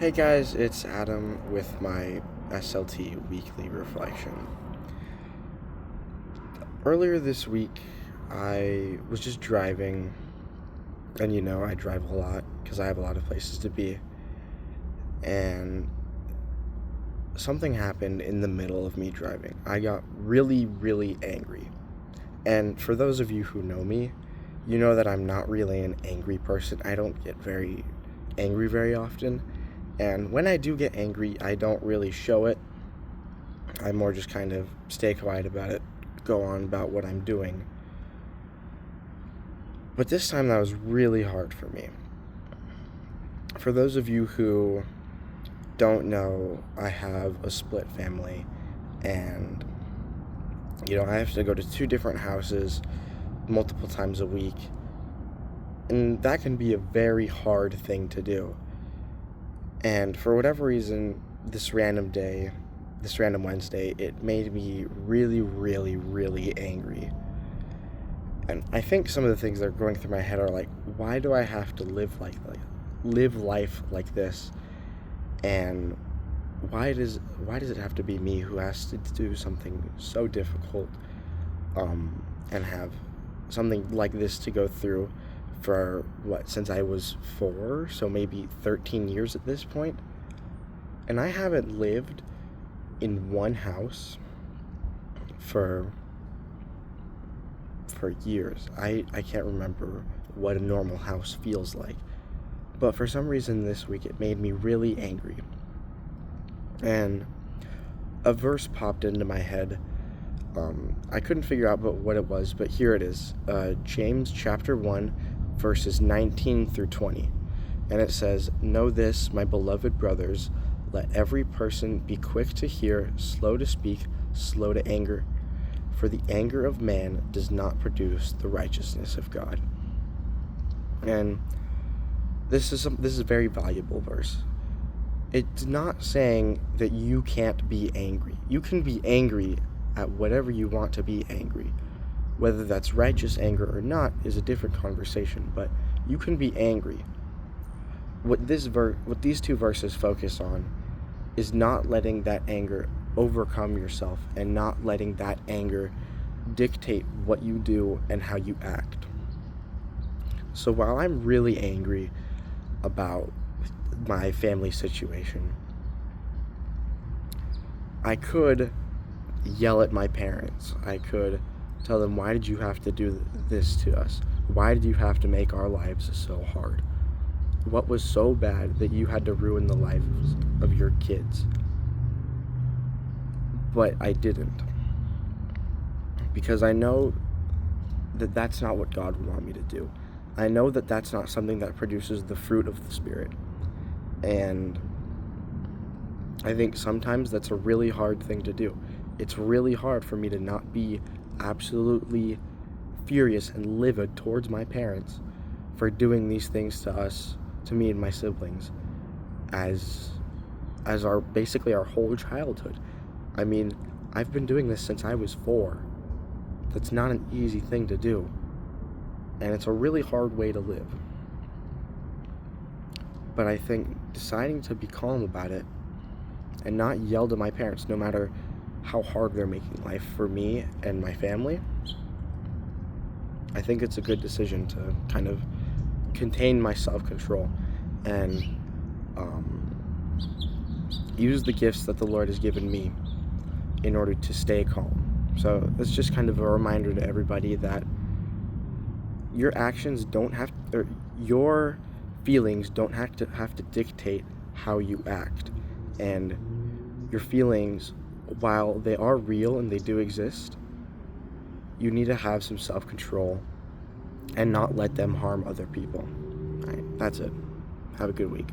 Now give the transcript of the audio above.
Hey guys, it's Adam with my SLT weekly reflection. Earlier this week, I was just driving, and I drive a lot because I have a lot of places to be, and something happened in the middle of me driving. I got really, really angry. And for those of you who know me, you know that I'm not really an angry person. I don't get very angry very often. And when I do get angry, I don't really show it. I more just kind of stay quiet about it, go on about what I'm doing. But this time that was really hard for me. For those of you who don't know, I have a split family, and I have to go to two different houses multiple times a week, and that can be a very hard thing to do. And for whatever reason, this random Wednesday, it made me really, really, really angry. And I think some of the things that are going through my head are like, why do I have to live life like this? And why does it have to be me who has to do something so difficult, and have something like this to go through for since I was 4, so maybe 13 years at this point. And I haven't lived in one house for years. I can't remember what a normal house feels like. But for some reason this week it made me really angry. And a verse popped into my head. I couldn't figure out what it was, but here it is. James chapter 1, verses 19 through 20. And it says, "Know this, my beloved brothers, let every person be quick to hear, slow to speak, slow to anger. For the anger of man does not produce the righteousness of God." And this is a very valuable verse. It's not saying that you can't be angry. You can be angry at whatever you want to be angry. Whether that's righteous anger or not is a different conversation, but you can be angry. What these two verses focus on is not letting that anger overcome yourself and not letting that anger dictate what you do and how you act. So while I'm really angry about my family situation, I could yell at my parents. I could tell them, why did you have to do this to us? Why did you have to make our lives so hard? What was so bad that you had to ruin the lives of your kids? But I didn't, because I know that that's not what God would want me to do. I know that that's not something that produces the fruit of the Spirit. And I think sometimes that's a really hard thing to do. It's really hard for me to not be absolutely furious and livid towards my parents for doing these things to us, to me and my siblings, as basically our whole childhood. I mean, I've been doing this since I was 4. That's not an easy thing to do, and it's a really hard way to live. But I think deciding to be calm about it and not yell at my parents, no matter how hard they're making life for me and my family, I think it's a good decision to kind of contain my self-control and use the gifts that the Lord has given me in order to stay calm. So it's just kind of a reminder to everybody that your actions your feelings don't have to dictate how you act. And your feelings, while they are real and they do exist, you need to have some self-control and not let them harm other people. All right, that's it. Have a good week.